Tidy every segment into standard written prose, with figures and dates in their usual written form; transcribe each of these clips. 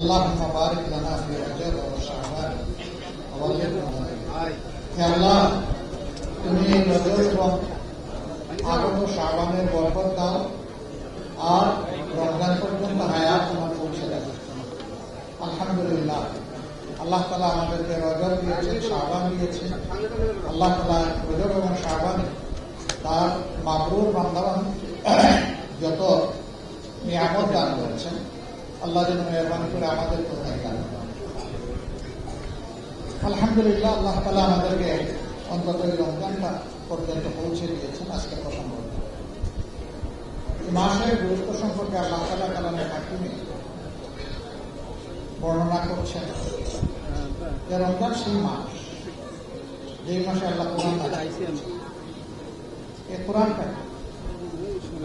اللهم بارك لنا في رجب وشعبان হে আল্লাহ, তুমি রজব এবং আগত শাবানের বরকত দাও আর রমজান পর্যন্ত হায়াত তোমার পৌঁছে দাও। আলহামদুলিল্লাহ, আল্লাহ তাআলা আমাদেরকে রজব দিয়েছেন, শাবান দিয়েছেন। আল্লাহ তাআলা রজব এবং শাবানে তার মাবরুর বান্দাবান যত নিয়ামত দান করেছেন, আল্লাহ যেন মেহরবানি করে আমাদের কোথায় দান করেন। আলহামদুলিল্লাহ, আল্লাহ তাআলা আমাদেরকে অন্তত এই রমজানটা পর্যন্ত পৌঁছে দিয়েছেন। আজকে প্রসঙ্গ মাসের গুরুত্ব সম্পর্কে আল্লাহ তাআলা কালামে হাকিমে বর্ণনা করছেন যে রমজান সেই মাস যেই মাসে আল্লাহ কোরআন নাযিল। এই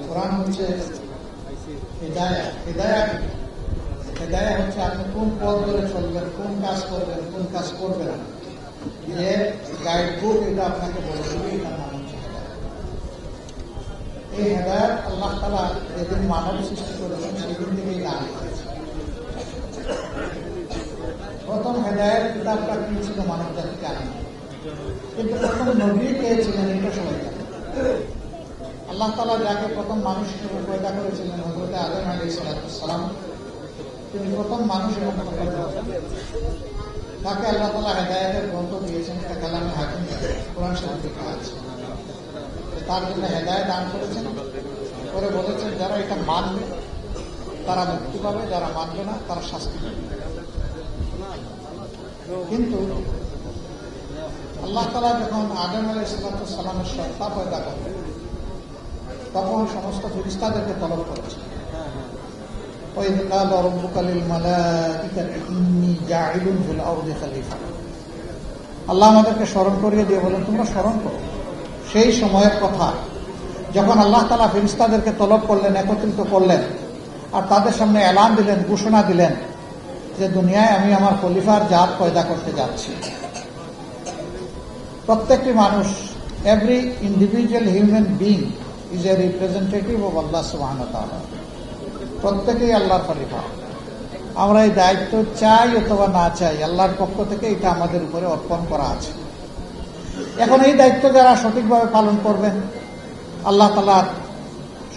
কোরআন হচ্ছে হিদায়াত। হিদায়াত হচ্ছে আপনি কোন পথ ধরে চলবেন, কোন কাজ করবেন, কোন কাজ করবেন না, যে গাইড বুক এটা আপনাকে বলে দেবে, এটার নাম হচ্ছে হিদায়াত। এই হিদায়াত আল্লাহ তাআলা যেদিন মানব সৃষ্টি করেছেন সেদিন থেকেই দান করেছেন। প্রথম হিদায়াত কিতাবটা কি ছিল মানব জাতিকে আনেন, কিন্তু প্রথম নবী কে ছিলেন এটা সবাই জানে। আল্লাহ তাআলা যাকে প্রথম মানুষ হিসেবে পয়দা করেছিলেন হযরত আদম আলাইহিস সালাম, তিনি প্রথম মানুষ এবং তাকে আল্লাহ তাআলা হেদায়েতের গ্রন্থ দিয়েছেন। একটা কালামে হাকিম কোরআন শরীফে লেখা আছে, তার জন্য হেদায়েত দান করেছেন। পরে বলেছেন যারা এটা মানবে তারা মুক্তি পাবে, যারা মানবে না তারা শাস্তি পাবে। কিন্তু আল্লাহ তাআলা যখন আদম আলাইহিস সালামের সত্তা পয়দা করলেন তখন সমস্ত ফেরেশতাদেরকে তলব করেছেন। وَإِذْ قَالَ رَبُّكَ لِلْمَلَائِكَةِ إِنِّي جَاعِلٌ فِي الْأَرْضِ خَلِيفَةً। আল্লাহ আমাদেরকে স্মরণ করিয়ে দিয়ে বলেন তোমরা স্মরণ করো সেই সময়ের কথা যখন আল্লাহ তাআলা ফেরেশতাদেরকে তলব করলেন, একত্রিত করলেন আর তাদের সামনে এলান দিলেন, ঘোষণা দিলেন যে দুনিয়ায় আমি আমার খলিফার জাত পয়দা করতে যাচ্ছি। প্রত্যেকটি মানুষ, every individual human being is a representative of Allah সুবহানাহু ওয়া তাআলা। প্রত্যেকেই আল্লাহর খলিফা। আমরা এই দায়িত্ব চাই অথবা না চাই, আল্লাহর পক্ষ থেকে এটা আমাদের উপরে অর্পণ করা আছে। এখন এই দায়িত্ব যারা সঠিকভাবে পালন করবেন আল্লাহ তাআলার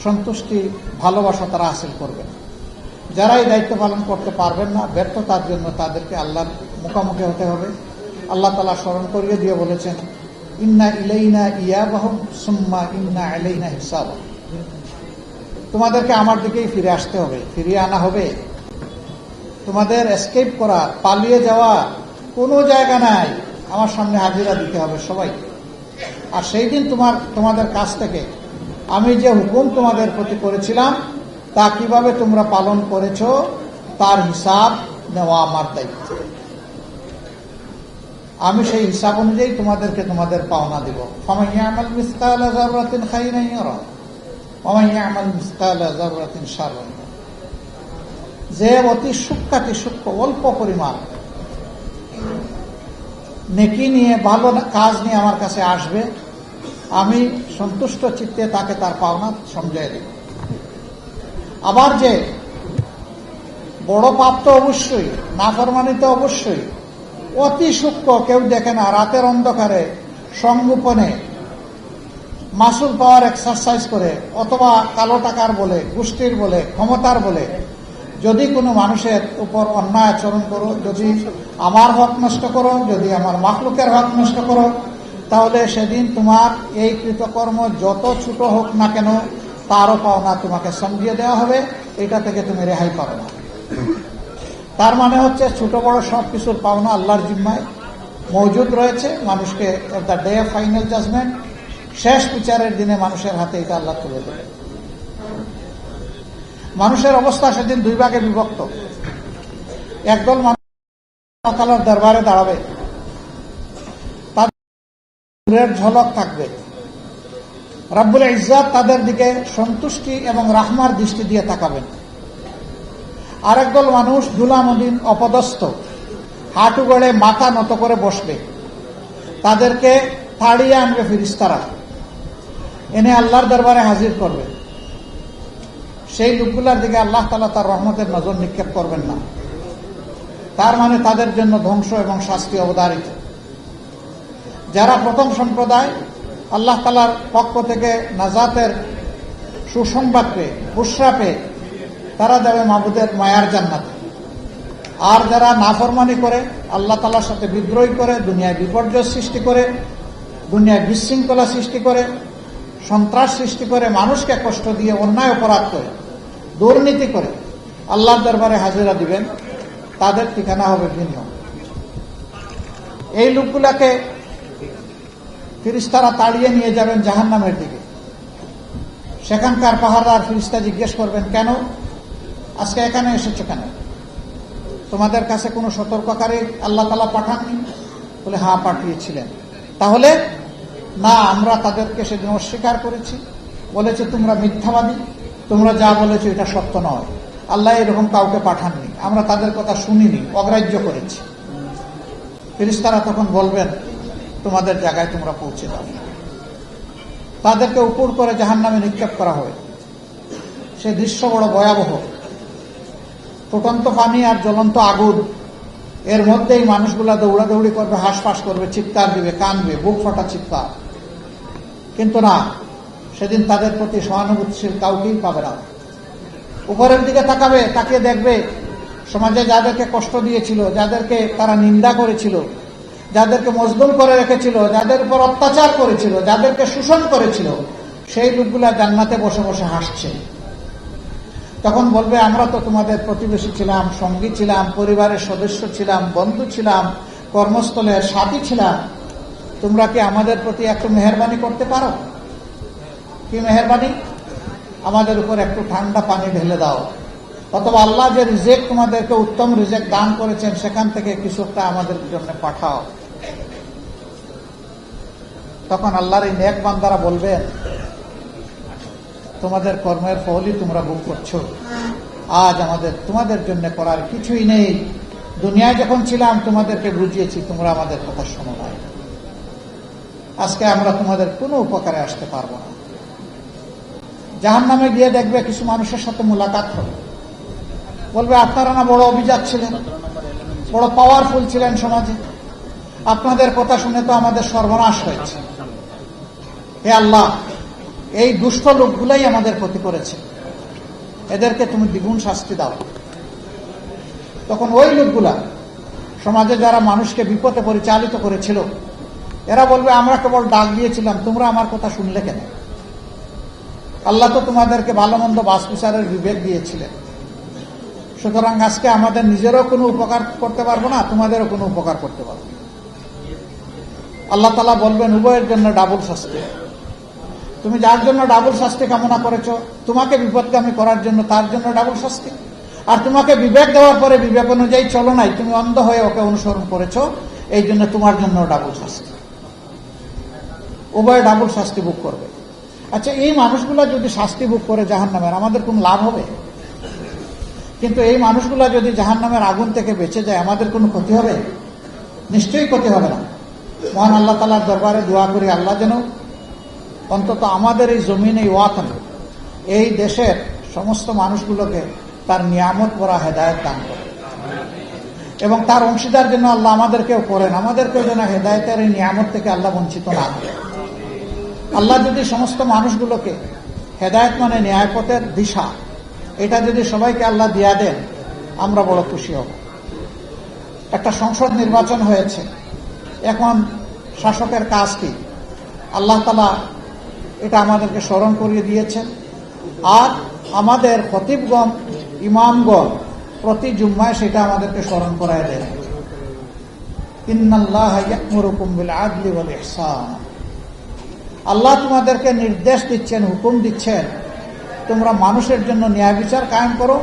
সন্তুষ্টি, ভালোবাসা তারা হাসিল করবেন। যারা এই দায়িত্ব পালন করতে পারবেন না, ব্যর্থতার জন্য তাদেরকে আল্লাহর মুখোমুখি হতে হবে। আল্লাহ তাআলা স্মরণ করিয়ে দিয়ে বলেছেন ইন্না ইলাইনা ইয়াবাহুম সুম্মা ইন্না আলাইনা হিসাবাহুম। তোমাদেরকে আমার দিকেই ফিরে আসতে হবে, ফিরিয়ে আনা হবে। তোমাদের এসকেপ করা, পালিয়ে যাওয়া কোনো জায়গা নাই, আমার সামনে হাজিরা দিতে হবে সবাইকে। আর সেই দিন তোমাদের কাছ থেকে আমি যে হুকুম তোমাদের প্রতি করেছিলাম তা কিভাবে তোমরা পালন করেছো তার হিসাব নেওয়া আমার দায়িত্ব। আমি সেই হিসাব অনুযায়ী তোমাদেরকে তোমাদের পাওনা দিব। ফামান ইয়ামাল মিসকালা যাররাতিন খাইরান ইয়ারা ওয়ামান ইয়ামাল মিসকালা যাররাতিন শাররান ইয়ারা। যে অতি সূক্ষ্মাতি সূক্ষ্ম অল্প পরিমাণ নেকি নিয়ে, ভালো কাজ নিয়ে আমার কাছে আসবে, আমি সন্তুষ্ট চিত্তে তাকে তার পাওনা সমঝাই দেব। আবার যে বড় পাপ তো অবশ্যই, নাফরমানি তো অবশ্যই, অতি সূক্ষ্ম কেউ দেখে না, রাতের অন্ধকারে সংগোপনে মাসুল পাওয়ার এক্সারসাইজ করে অথবা কালো টাকার বলে, গোষ্ঠীর বলে, ক্ষমতার বলে যদি কোনো মানুষের উপর অন্যায় আচরণ করো, যদি আমার হক নষ্ট করো, যদি আমার মাখলুকের হক নষ্ট করো, তাহলে সেদিন তোমার এই কৃতকর্ম যত ছোট হোক না কেন তারও পাওনা তোমাকে সমঝিয়ে দেওয়া হবে, এটা থেকে তুমি রেহাই পাবে না। তার মানে হচ্ছে ছোট বড় সব কিছুর পাওনা আল্লাহর জিম্মায় মজুদ রয়েছে। মানুষকে at the day of final judgement, শেষ বিচারের দিনে মানুষের হাতে এটা আল্লাহ তুলে দেবে। মানুষের অবস্থা সেদিন দুই ভাগে বিভক্ত। একদল মানুষ আল্লাহর দরবারে দাঁড়াবে, তাদের ঝলক থাকবে, রাব্বুল ইজ্জত তাদের দিকে সন্তুষ্টি এবং রাহমার দৃষ্টি দিয়ে তাকাবেন। আরেকদল মানুষ ধুলামলিন, অপদস্থ, হাঁটু গড়ে মাথা নত করে বসবে। তাদেরকে তাড়িয়ে আনবে ফেরেশতারা, এনে আল্লাহর দরবারে হাজির করবে। সেই লোকগুলার দিকে আল্লাহ তাআলা তার রহমতের নজর নিক্ষেপ করবেন না। তার মানে তাদের জন্য ধ্বংস এবং শাস্তি অবধারিত। যারা প্রথম সম্প্রদায়, আল্লাহ তাআলার পক্ষ থেকে নাজাতের সুসংবাদ পেয়ে, বুশরা পেয়ে, তারা যাবে মাবুদের মায়ার জান্নাতে। আর যারা নাফরমানি করে, আল্লাহ তাআলার সাথে বিদ্রোহ করে, দুনিয়ায় বিপর্যয় সৃষ্টি করে, দুনিয়ায় বিশৃঙ্খলা সৃষ্টি করে, সন্ত্রাস সৃষ্টি করে, মানুষকে কষ্ট দিয়ে অন্যায় অপরাধ করে, দুর্নীতি করে আল্লাহর দরবারে হাজিরা দিবেন, তাদের ঠিকানা হবে ভিন্ন। এই লোকগুলাকে ফেরেশতারা তাড়িয়ে নিয়ে যাবেন জাহান্নামের দিকে। সেখানকার পাহারাদার ফেরেশতা জিজ্ঞেস করবেন, কেন আজকে এখানে এসেছো কেন? তোমাদের কাছে কোনো সতর্ককারী আল্লাহ তাআলা পাঠাননি? বলে, হ্যাঁ পাঠিয়েছিলেন। তাহলে না, আমরা তাদেরকে সেদিন অস্বীকার করেছি, বলেছে তোমরা মিথ্যাবাদী, তোমরা যা বলেছো এটা সত্য নয়, আল্লাহ এরকম কাউকে পাঠাননি, আমরা তাদের কথা শুনিনি, অগ্রাহ্য করেছি। ফেরেশতারা তখন বলবেন, তোমাদের জায়গায় তোমরা পৌঁছে দাও। তাদেরকে উপর করে জাহান্নামে নিক্ষেপ করা হয়। সে দৃশ্য বড় ভয়াবহ। ফুটন্ত পানি আর জ্বলন্ত আগুন, এর মধ্যেই মানুষগুলা দৌড়াদৌড়ি করবে, হাঁসফাঁস করবে, চিৎকার দিবে, কানবে, বুক ফাটা চিৎকার। কিন্তু না, সেদিন তাদের প্রতি সহানুভূতিশীল কাউকেই পাবে না। উপরের দিকে তাকাবে, তাকিয়ে দেখবে সমাজে যাদেরকে কষ্ট দিয়েছিল, যাদেরকে তারা নিন্দা করেছিল, যাদেরকে মজলুম করে রেখেছিল, যাদের উপর অত্যাচার করেছিল, যাদেরকে শোষণ করেছিল, সেই লোকগুলা জান্নাতে বসে বসে হাসছে। তখন বলবে, আমরা তো তোমাদের প্রতিবেশী ছিলাম, সঙ্গী ছিলাম, পরিবারের সদস্য ছিলাম, বন্ধু ছিলাম, কর্মস্থলের সাথী ছিলাম, তোমরা কি আমাদের প্রতি একটু মেহেরবানি করতে পারো? কি মেহেরবানি? আমাদের উপর একটু ঠান্ডা পানি ঢেলে দাও, অথবা আল্লাহ যে রিজেক তোমাদেরকে উত্তম রিজেক দান করেছেন সেখান থেকে কিছুটা আমাদের জন্য পাঠাও। তখন আল্লাহর এই নেক বান্দারা বলবেন, তোমাদের কর্মের ফলই তোমরা ভোগ করছো, আজ আমাদের তোমাদের জন্য করার কিছুই নেই। দুনিয়ায় যখন ছিলাম তোমাদেরকে বুঝিয়েছি, তোমরা আমাদের কথা শোনো না, আজকে আমরা তোমাদের কোনো উপকারে আসতে পারবো না। জাহান্নামে গিয়ে দেখবে কিছু মানুষের সাথে মোলাকাত হবে, বলবে, আপনারা না বড় অভিজাত ছিলেন, বড় পাওয়ারফুল ছিলেন সমাজে, আপনাদের কথা শুনে তো আমাদের সর্বনাশ হয়েছে। হে আল্লাহ, এই দুষ্ট লোকগুলাই আমাদের ক্ষতি করেছে, এদেরকে তুমি দ্বিগুণ শাস্তি দাও। তখন ওই লোকগুলা, সমাজে যারা মানুষকে বিপদে পরিচালিত করেছিল, এরা বলবে, আমরা কেবল ডাক দিয়েছিলাম, তোমরা আমার কথা শুনলে কেন? আল্লাহ তো তোমাদেরকে ভালো মন্দ বাস বিচারের বিবেক দিয়েছিলেন, সুতরাং আজকে আমাদের নিজেরও কোনো উপকার করতে পারবো না, তোমাদেরও কোনো উপকার করতে পারবো না। আল্লাহ তাআলা বলবেন, উভয়ের জন্য ডাবল শাস্তি। তুমি যার জন্য ডাবল শাস্তি কামনা করেছো, তোমাকে বিপদগামী করার জন্য তার জন্য ডাবল শাস্তি, আর তোমাকে বিবেক দেওয়ার পরে বিবেক অনুযায়ী চলো নাই, তুমি অন্ধ হয়ে ওকে অনুসরণ করেছো, এই জন্য তোমার জন্য ডাবল শাস্তি। উভয় ডাবল শাস্তি ভোগ করবে। আচ্ছা, এই মানুষগুলা যদি শাস্তি ভোগ করে জাহান্নামের, আমাদের কোন লাভ হবে? কিন্তু এই মানুষগুলা যদি জাহান্নামের আগুন থেকে বেঁচে যায়, আমাদের কোনো ক্ষতি হবে? নিশ্চয়ই ক্ষতি হবে না। মহান আল্লাহ তাআলার দরবারে দোয়া করি, আল্লাহ যেন অন্তত আমাদের এই জমিন, এই ওয়াতন, এই দেশের সমস্ত মানুষগুলোকে তার নিয়ামত ভরা হেদায়েত দান করে, এবং তার অংশীদার যেন আল্লাহ আমাদেরকেও করেন, আমাদেরকেও যেন হেদায়েতের এই নিয়ামত থেকে আল্লাহ বঞ্চিত না করে। আল্লাহ যদি সমস্ত মানুষগুলোকে হেদায়েত মানে ন্যায়পথের দিশা, এটা যদি সবাইকে আল্লাহ দিয়া দেন, আমরা বড় খুশি হব। একটা সংসদ নির্বাচন হয়েছে, এখন শাসকের কাজ কি? আল্লাহ তাআলা এটা আমাদেরকে স্মরণ করিয়ে দিয়েছেন। আর আমাদের খতিবগণ, ইমামগণ প্রতি জুম্মায় সেটা আমাদেরকে স্মরণ করায় দেন। ইন্নাল্লাহা ইয়া'মুরুকুম বিল আদলি ওয়াল ইহসান। আল্লাহ তোমাদেরকে নির্দেশ দিচ্ছেন, হুকুম দিচ্ছেন, তোমরা মানুষের জন্য ন্যায় বিচার কায়েম করো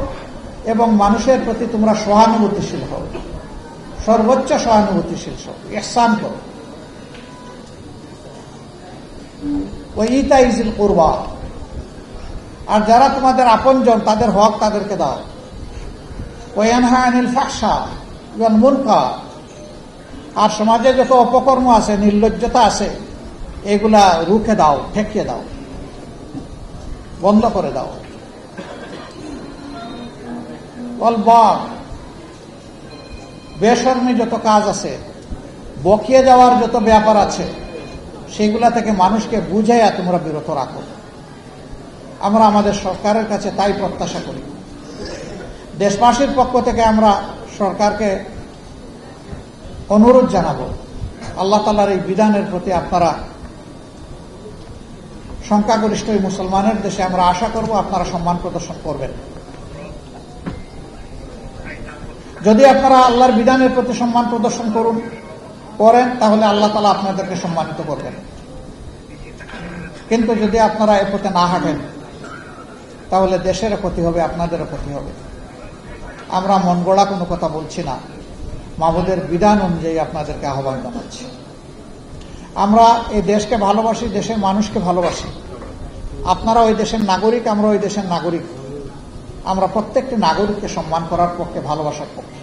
এবং মানুষের প্রতি তোমরা সহানুভূতিশীল হও, সর্বোচ্চ সহানুভূতিশীল হও, ইহসান করো। ওয়া ইতাইজিল কুরবা, আর যারা তোমাদের আপনজন তাদের হক তাদেরকে দাও। ওয়া ইয়ানহা আনিল ফাহশা ওয়াল মুনকার, আর সমাজে যত অপকর্ম আছে, নির্লজ্জতা আছে, এগুলা রুখে দাও, ঠেকিয়ে দাও, বন্ধ করে দাও। ওয়াল বাগ, বেশরমি যত কাজ আছে, বকিয়ে যাওয়ার যত ব্যাপার আছে, সেগুলা থেকে মানুষকে বুঝাইয়া তোমরা বিরত রাখো। আমরা আমাদের সরকারের কাছে তাই প্রত্যাশা করি। দেশবাসীর পক্ষ থেকে আমরা সরকারকে অনুরোধ জানাবো, আল্লাহ তাআলার এই বিধানের প্রতি আপনারা, সংখ্যাগরিষ্ঠ এই মুসলমানের দেশে আমরা আশা করব আপনারা সম্মান প্রদর্শন করবেন। যদি আপনারা আল্লাহর বিধানের প্রতি সম্মান প্রদর্শন করেন, তাহলে আল্লাহ তাআলা আপনাদেরকে সম্মানিত করবেন। কিন্তু যদি আপনারা এ পথে না হাঁটেন, তাহলে দেশেরও ক্ষতি হবে, আপনাদেরও ক্ষতি হবে। আমরা মন গড়া কোনো কথা বলছি না, মাবুদের বিধান অনুযায়ী আপনাদেরকে আহ্বান জানাচ্ছি। আমরা এই দেশকে ভালোবাসি, দেশের মানুষকে ভালোবাসি। আপনারা ওই দেশের নাগরিক, আমরা ওই দেশের নাগরিক। আমরা প্রত্যেকটি নাগরিককে সম্মান করার পক্ষে, ভালোবাসার পক্ষে।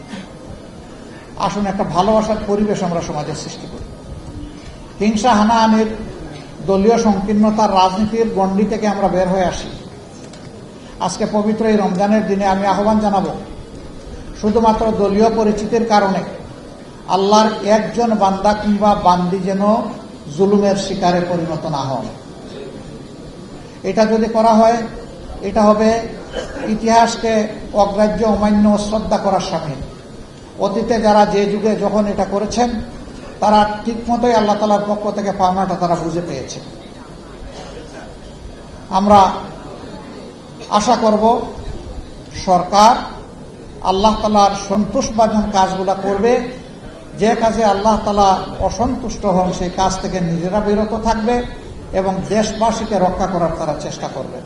আসুন একটা ভালোবাসার পরিবেশ আমরা সমাজে সৃষ্টি করি। হিংসা, হানাহানির, দলীয় সংকীর্ণতার রাজনীতির গণ্ডি থেকে আমরা বের হয়ে আসি। আজকে পবিত্র এই রমজানের দিনে আমি আহ্বান জানাবো, শুধুমাত্র দলীয় পরিচিতির কারণে আল্লাহর একজন বান্দা কিংবা বান্দি যেন জুলুমের শিকারে পরিণত না হন। এটা যদি করা হয়, এটা হবে ইতিহাসকে অগ্রাহ্য, অমান্য, শ্রদ্ধা করার সামিল। অতীতে যারা যে যুগে যখন এটা করেছেন, তারা ঠিক মতোই আল্লাহ তাআলার পক্ষ থেকে পাওনাটা তারা বুঝে পেয়েছে। আমরা আশা করব সরকার আল্লাহ তাআলার সন্তুষ্টভাজন কাজগুলা করবে। যে কাজে আল্লাহ তাআলা অসন্তুষ্ট হন, সেই কাজ থেকে নিজেরা বিরত থাকবে এবং দেশবাসীকে রক্ষা করার তারা চেষ্টা করবে।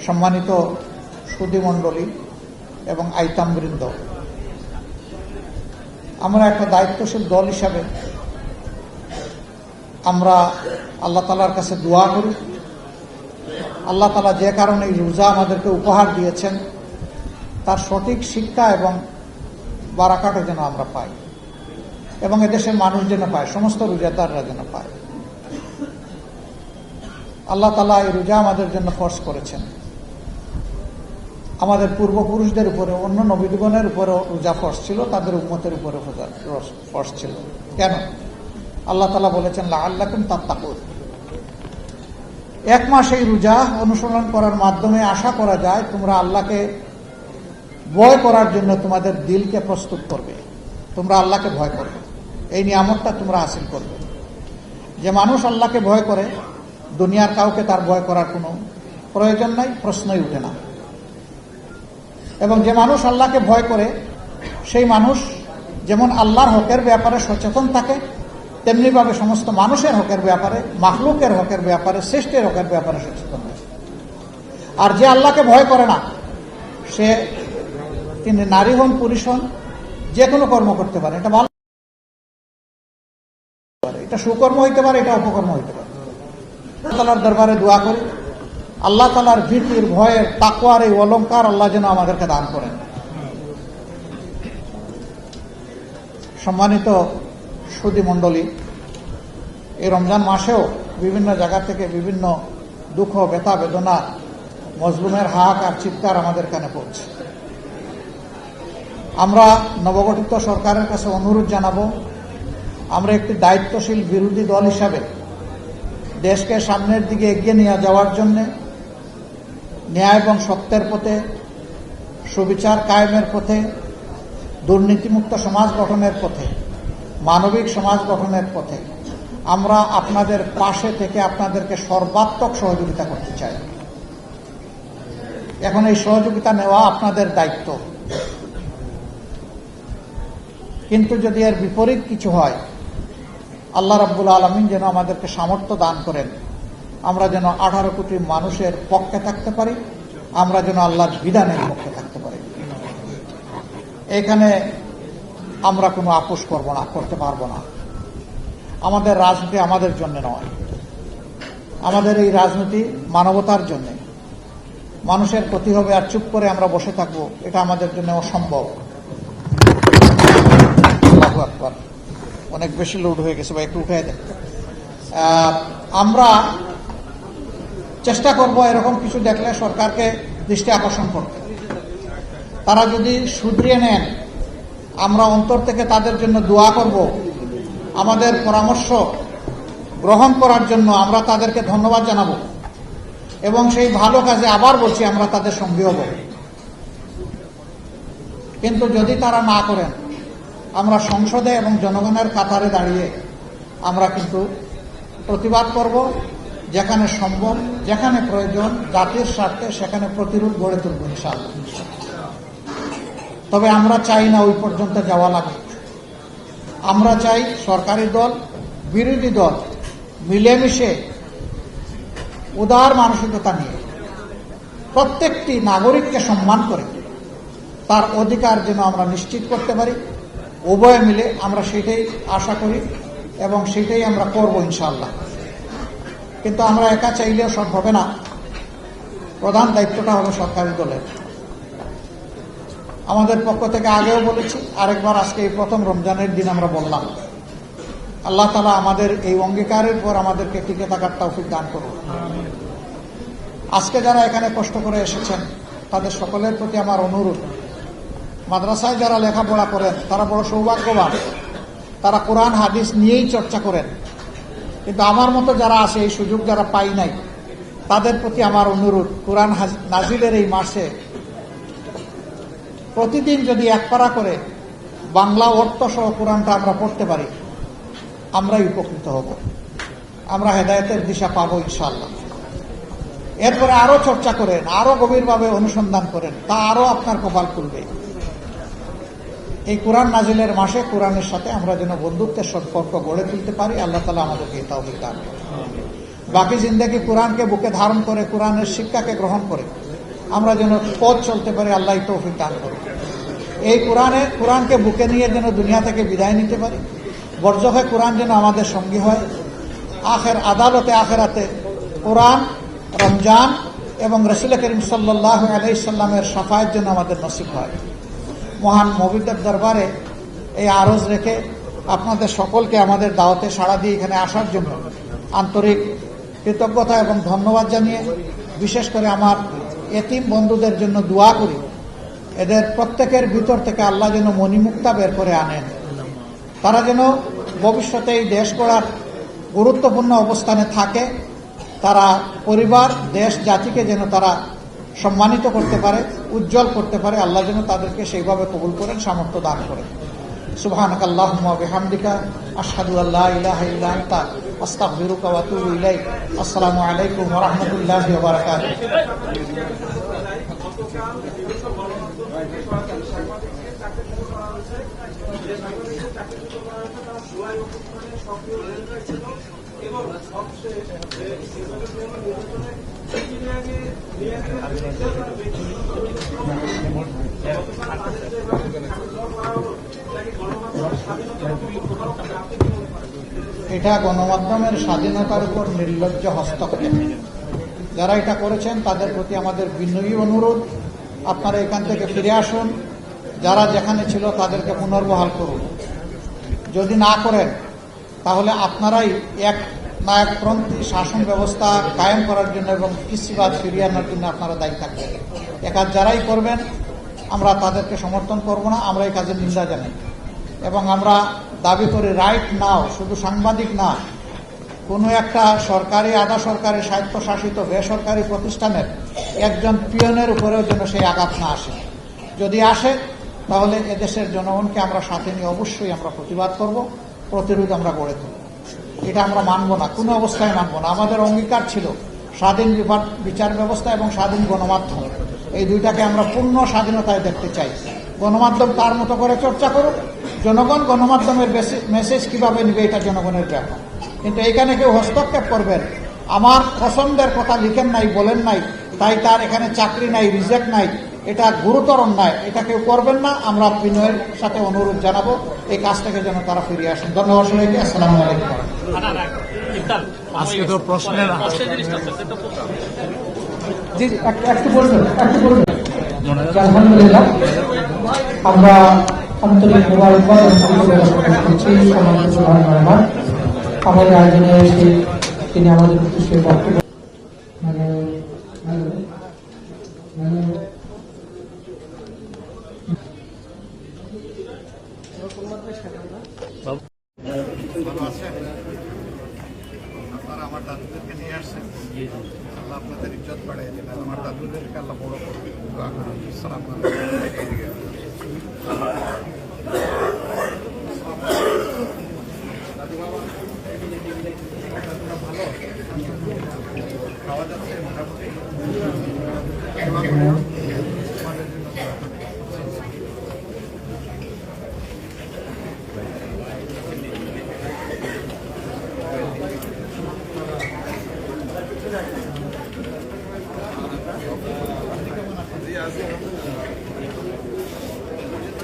সম্মানিত সুধীমণ্ডলী এবং আইতামবৃন্দ, আমরা একটা দায়িত্বশীল দল হিসাবে আমরা আল্লাহ তাআলার কাছে দোয়া করি, আল্লাহ তাআলা যে কারণে এই রোজা আমাদেরকে উপহার দিয়েছেন, তার সঠিক শিক্ষা এবং বারাকাত যেন আমরা পাই এবং এদেশের মানুষ যেন পায়, সমস্ত রোজাদাররা যেন পায়। আল্লাহ তাআলা এই রোজা আমাদের জন্য ফরজ করেছেন। আমাদের পূর্বপুরুষদের উপরে, অন্য নবীগণের উপরেও রোজা ফরজ ছিল, তাদের উম্মতের উপরে ফরজ ছিল। কেন? আল্লাহ তাআলা বলেছেন লাআল্লাকুম তাত্তাকুন। এক মাস এই রোজা অনুসরণ করার মাধ্যমে আশা করা যায় তোমরা আল্লাহকে ভয় করার জন্য তোমাদের দিলকে প্রস্তুত করবে, তোমরা আল্লাহকে ভয় করবে, এই নিয়ামতটা তোমরা হাসিল করবে। যে মানুষ আল্লাহকে ভয় করে, দুনিয়ার কাউকে তার ভয় করার কোনো প্রয়োজন নাই, প্রশ্নই উঠে না। এবং যে মানুষ আল্লাহকে ভয় করে, সেই মানুষ যেমন আল্লাহর হকের ব্যাপারে সচেতন থাকে, তেমনিভাবে সমস্ত মানুষের হকের ব্যাপারে, মাখলুকের হকের ব্যাপারে, সৃষ্টির হকের ব্যাপারে সচেতন থাকে। আর যে আল্লাহকে ভয় করে না, সে তিনি নারী হন, পুরুষ হন, যে কোনো কর্ম করতে পারে। এটা ভালো, এটা সুকর্ম হইতে পারে, এটা অপকর্ম হইতে পারে। আল্লাহ তাআলার দরবারে দোয়া করি, আল্লাহ তাআলার ভীতির, ভয়ের, তাকওয়ার এই অলংকার আল্লাহ যেন আমাদেরকে দান করেন। সম্মানিত সুধীমণ্ডলী, এই রমজান মাসেও বিভিন্ন জায়গা থেকে বিভিন্ন দুঃখ, ব্যথা, বেদনা, মজলুমের হাহাকার, চিৎকার আমাদের কানে পড়ছে। আমরা নবগঠিত সরকারের কাছে অনুরোধ জানাবো, আমরা একটি দায়িত্বশীল বিরোধী দল হিসাবে দেশকে সামনের দিকে এগিয়ে নিয়ে যাওয়ার জন্য ন্যায় এবং সত্যের পথে, সুবিচার কায়েমের পথে, দুর্নীতিমুক্ত সমাজ গঠনের পথে, মানবিক সমাজ গঠনের পথে আমরা আপনাদের পাশে থেকে আপনাদেরকে সর্বাত্মক সহযোগিতা করতে চাই। এখন এই সহযোগিতা নেওয়া আপনাদের দায়িত্ব। কিন্তু যদি এর বিপরীত কিছু হয়, আল্লাহ রাব্বুল আলামিন যেন আমাদেরকে সামর্থ্য দান করেন, আমরা যেন 18 কোটি মানুষের পক্ষে থাকতে পারি, আমরা যেন আল্লাহর বিধানের পক্ষে থাকতে পারি। এখানে আমরা কোনো আপোষ করতে পারবো না। আমাদের রাজনীতি আমাদের জন্য নয়, আমাদের এই রাজনীতি মানবতার জন্য। মানুষের ক্ষতি হবে আর চুপ করে আমরা বসে থাকবো, এটা আমাদের জন্য অসম্ভব। আল্লাহু আকবার, অনেক বেশি লোড হয়ে গেছে, বা একটু উঠে দেন। আমরা চেষ্টা করব এরকম কিছু দেখলে সরকারকে দৃষ্টি আকর্ষণ করতে। তারা যদি শুধরিয়ে নেন, আমরা অন্তর থেকে তাদের জন্য দোয়া করব। আমাদের পরামর্শ গ্রহণ করার জন্য আমরা তাদেরকে ধন্যবাদ জানাবো এবং সেই ভালো কাজে আবার বলছি আমরা তাদের সঙ্গী হব। কিন্তু যদি তারা না করেন, আমরা সংসদে এবং জনগণের কাতারে দাঁড়িয়ে আমরা কিন্তু প্রতিবাদ করব। যেখানে সম্ভব, যেখানে প্রয়োজন, জাতির স্বার্থে সেখানে প্রতিরোধ গড়ে তুলব ইনশাআল্লাহ। তবে আমরা চাই না ওই পর্যন্ত যাওয়া লাগে। আমরা চাই সরকারি দল, বিরোধী দল মিলেমিশে উদার মানসিকতা নিয়ে প্রত্যেকটি নাগরিককে সম্মান করে তার অধিকার যেন আমরা নিশ্চিত করতে পারি। উভয়ে মিলে আমরা সেটাই আশা করি এবং সেটাই আমরা করব ইনশাআল্লাহ। কিন্তু আমরা একা চাইলেও সব হবে না। প্রধান দায়িত্বটা হবে সরকারি দলের। আমাদের পক্ষ থেকে আগেও বলেছি, আরেকবার আজকে এই প্রথম রমজানের দিন আমরা বললাম, আল্লাহ তাআলা আমাদের এই অঙ্গীকারের পর আমাদেরকে টিকে থাকার তৌফিক দান করুন। আজকে যারা এখানে কষ্ট করে এসেছেন তাদের সকলের প্রতি আমার অনুরোধ, মাদ্রাসায় যারা লেখাপড়া করেন তারা বড় সৌভাগ্যবান, তারা কোরআন হাদিস নিয়েই চর্চা করেন। কিন্তু আমার মতো যারা আছে, এই সুযোগ যারা পাই নাই, তাদের প্রতি আমার অনুরোধ, কোরআন নাজিলের এই মাসে প্রতিদিন যদি এক পারা করে বাংলা অর্থ সহ কোরআনটা আমরা পড়তে পারি, আমরাই উপকৃত হব, আমরা হেদায়েতের দিশা পাবো ইনশাআল্লাহ। এরপরে আরো চর্চা করেন, আরো গভীরভাবে অনুসন্ধান করেন, তা আরো আপনার কপাল খুলবে। এই কোরআন নাজিলের মাসে কোরআনের সাথে আমরা যেন বন্ধুত্বের সম্পর্ক গড়ে তুলতে পারি, আল্লাহ তাআলা আমাদেরকে এই তৌফিক দান করুন। বাকি জিন্দেগি কোরআনকে বুকে ধারণ করে, কোরআনের শিক্ষাকে গ্রহণ করে আমরা যেন পথ চলতে পারি, আল্লাহ এই তৌফিক দান করুন। এই কোরআনকে বুকে নিয়ে যেন দুনিয়া থেকে বিদায় নিতে পারি। বরজখে কোরআন যেন আমাদের সঙ্গী হয়। আদালতে আখেরাতে কোরআন, রমজান এবং রাসূল করিম সাল্লাল্লাহু আলাইহি সাল্লামের শাফায়াত যেন আমাদের নসিব হয়। মহান মুবিদের দরবারে এই আরজ রেখে আপনাদের সকলকে আমাদের দাওয়াতে সাড়া দিয়ে এখানে আসার জন্য আন্তরিক কৃতজ্ঞতা এবং ধন্যবাদ জানিয়ে, বিশেষ করে আমার এতিম বন্ধুদের জন্য দোয়া করি, এদের প্রত্যেকের ভিতর থেকে আল্লাহ যেন মণিমুক্তা বের করে আনেন। তারা যেন ভবিষ্যতে এই দেশ গড়ার গুরুত্বপূর্ণ অবস্থানে থাকে। তারা পরিবার, দেশ, জাতিকে যেন তারা সম্মানিত করতে পারে, উজ্জ্বল করতে পারে। আল্লাহ যেন তাদেরকে সেইভাবে কবুল করেন, সামর্থ্য দান করেন। সুবহানাকাল্লাহুম্মা ওয়া বিহামদিকা আশহাদু আল্লা ইলাহা ইল্লা আনতা আস্তাগফিরুকা ওয়া আতুবু ইলাইক। আসসালামু আলাইকুম ওয়া রাহমাতুল্লাহি ওয়া বারাকাতুহু। এটা গণমাধ্যমের স্বাধীনতার উপর নির্লজ্জ হস্তক্ষেপ। যারা এটা করেছেন তাদের প্রতি আমাদের বিনয়ী অনুরোধ, আপনারা এখান থেকে ফিরে আসুন। যারা যেখানে ছিল তাদেরকে পুনর্বহাল করুন। যদি না করেন তাহলে আপনারাই এক নায়কপন্থী শাসন ব্যবস্থা কায়েম করার জন্য এবং ফিসিবাদ ফিরিয়ে আনার জন্য আপনারা দায়ী থাকবেন। এ কাজ যারাই করবেন আমরা তাদেরকে সমর্থন করব না, আমরা এই কাজের নিন্দা জানাই এবং আমরা দাবি করি, রাইট নাও, শুধু সাংবাদিক না, কোনো একটা সরকারি, আধা সরকারি, স্বায়ত্তশাসিত বেসরকারি প্রতিষ্ঠানের একজন পিয়নের উপরেও যেন সেই আঘাত না আসে। যদি আসে তাহলে এদেশের জনগণকে আমরা সাথে নিয়ে অবশ্যই আমরা প্রতিবাদ করব, প্রতিরোধ আমরা গড়ে তুলব। এটা আমরা মানব না, কোনো অবস্থায় মানব না। আমাদের অঙ্গীকার ছিল স্বাধীন বিচার ব্যবস্থা এবং স্বাধীন গণমাধ্যম, এই দুইটাকে আমরা পূর্ণ স্বাধীনতায় দেখতে চাই। গণমাধ্যম তার মতো করে চর্চা করুক, জনগণ গণমাধ্যমের মেসেজ কিভাবে নেবে এটা জনগণের ব্যাপার। কিন্তু এইখানে কেউ হস্তক্ষেপ করবেন, আমার পছন্দের কথা লিখেন নাই, বলেন নাই, তাই তার এখানে চাকরি নাই, রিজেক্ট নাই, এটা গুরুতর অন্যায়, এটা কেউ করবেন না। আমরা বিনয়ের সাথে অনুরোধ জানাবো এই কাজ থেকে যেন তারা ফিরে আসেন। ধন্যবাদ সবাইকে। আসসালামু আলাইকুম। আজকে তো প্রশ্নের জি একটু বলবেন। আলহামদুলিল্লাহ, আমরা আন্তরিক মোবারকবাদ করছি আমাদের আয়োজনে এসে তিনি আমাদের সেই বক্তব্য ভালো আছেন? আপনারা আমার দাদুদেরকে নিয়ে আসছেন, আল্লাহ আপনাদের ইজ্জত বাড়িয়ে দিলেন। আমার দাদুদেরকে আল্লাহ বড় করবে। আসসালামু আলাইকুম। দাদু বাবা ভালো খাওয়া যাচ্ছে মোটামুটি?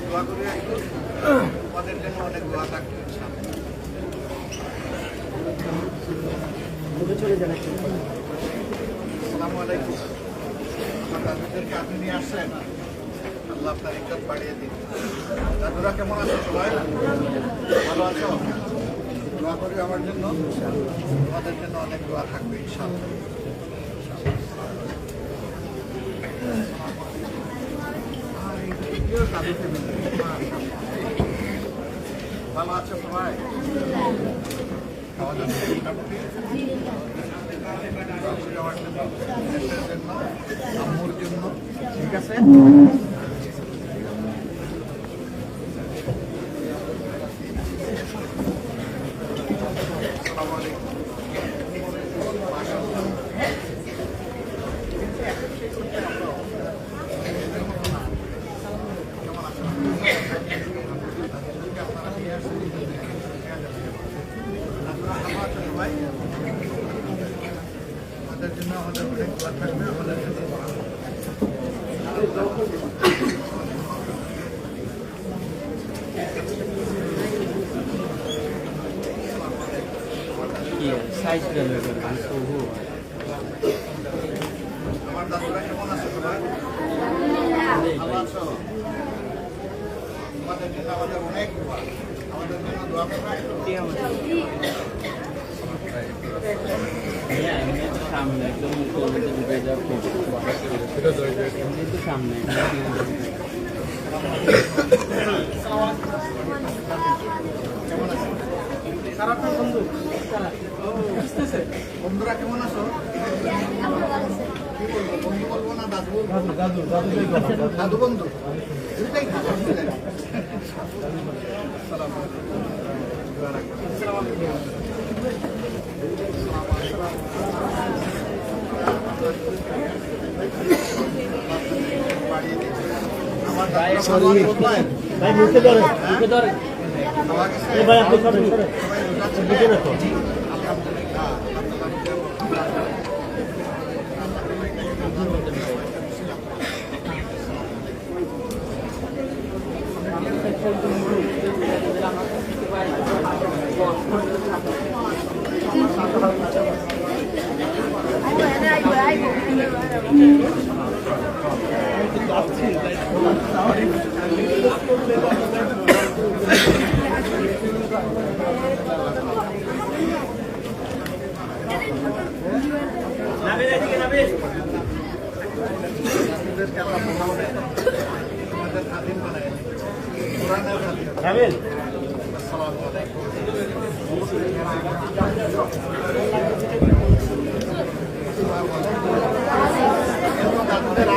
দোয়া করি একটু, আমাদের জন্য অনেক দোয়া থাকবে। আসসালামু আলাইকুম। আমার দাদুদেরকে আপনি নিয়ে আসছেন, আল্লাহ আপনার ইজ্জত বাড়িয়ে দিন। দাদুরা কেমন আছে? সবাই ভালো আছো? দোয়া করি আমার জন্য, আমাদের জন্য অনেক দোয়া থাকবে ইনশাআল্লাহ। ভালো আছে সবাই? খাওয়া যাচ্ছে মোটামুটি? আম্মুর জন্য ঠিক আছে? আসসালামু আলাইকুম। আমাদের জন্য আমাদের অনেক দোয়া থাকবে। আমাদের জন্য আমার দাদুরা কেমন আছে সবাই? ভালো আছো? আমাদের জন্য আমাদের অনেক দোয়া, আমাদের জন্য দোয়া করবে। সামনে একদম সামনে বন্ধুরা কেমন আছো? কি বলবো, বন্ধু বলবো না দাদু? দাদু বন্ধু দুটাই খাবো। ভাই মুখে ধরে মুখে ধরে ভাই আপনি সরেন সরেন বুঝে রাখো।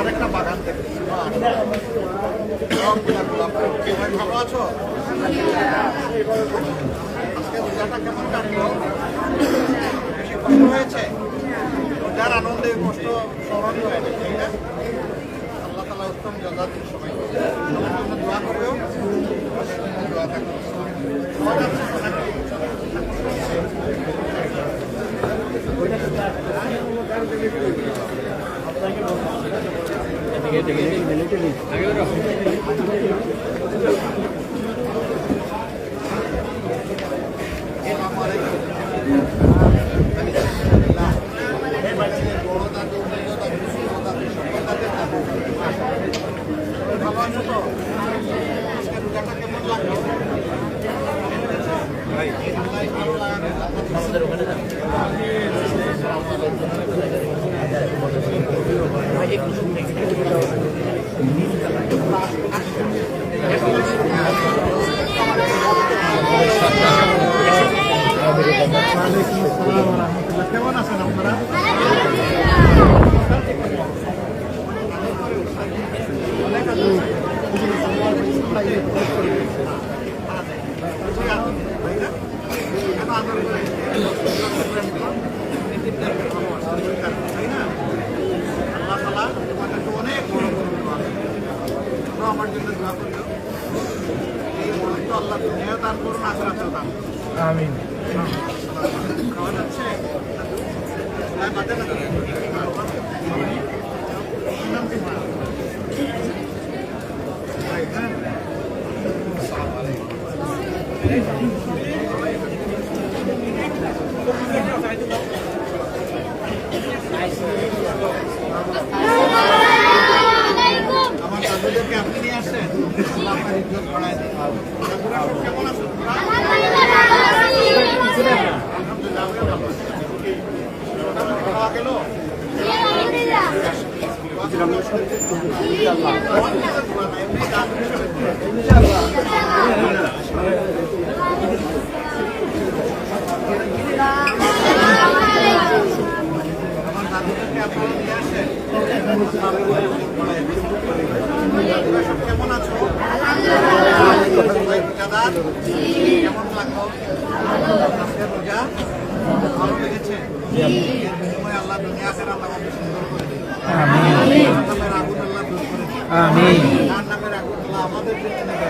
আরেকটা বাগান দেখেছি, ভালো আছো? আজকে রোজাটা কেমন কাটলো? বেশি কষ্ট হয়েছে? রোজার আনন্দে কষ্ট স্মরণীয় হয়েছে, তাই না? আল্লাহ তাআলা উত্তম জাযাত দিন সবাইকে। দোয়া করবেও, দোয়া থাকবে। আমাদের ওখানে একটু তাই না? আল্লাহ তাআলা তোমাদের তো অনেক বড় বড় দোয়া করে। তোমরা আমার জন্য দোয়া করিও। এই মহত্ব আল্লাহ দুনিয়াও দান করুন, আখিরাতেও দান করুন। আমিন। খাওয়া যাচ্ছে? হ্যাঁ, বাদে না। নাম কি মা? আমার দাদুদেরকে আপনি নিয়ে আসছেন, আল্লাহ আপনার ইজ্জত বাড়ায় দিন। দাদুরা সব কেমন আছেন? আলহামদুলিল্লাহ, আমিও ভালো আছি। খাওয়া গেল? এমনি দান আমার দাদুদেরকে আপনারা নিয়ে আসেন। দাদুরা সব কেমন আছো? দাদার কেমন লাগলো? আজকে রোজা ভালো লেগেছে? এর বিনিময়ে আল্লাহ দুনিয়া আখিরাত আমাকে সুন্দর করে দিন। জাহান্নামের আগুন আল্লাহ দূর করে দিন। জাহান্নামের আগুন আল্লাহ আমাদের জন্য নেবে।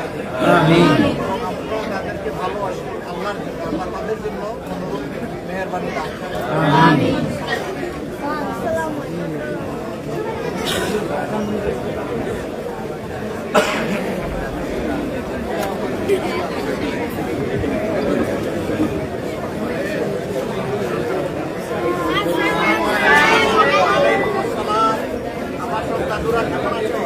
এবং আমরাও যাদেরকে ভালোবাসি আল্লাহর জন্য, আল্লাহ তাদের জন্য অনুরূপ মেহেরবানি দান করেন। আমার সব দাদুরা কেমন আছো?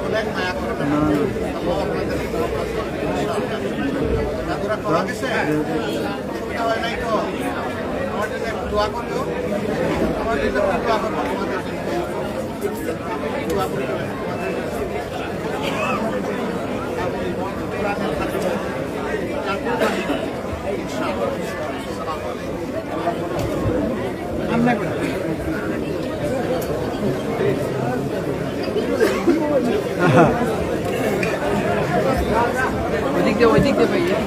অনেক মায়া করবেন। দাদুরা খাওয়া গেছে? অসুবিধা হয় নাই তো? আমার জন্য একটু দোয়া করলো। আমার জন্য একটু দোয়া করবো তোমাদের জন্য। আমি দোয়া করি তোমাদের জন্য। কোরআনের হাদিস জানতে পারি ইনশাআল্লাহ। আসসালামু আলাইকুম। ওই দিক দিয়ে ভাইয়া।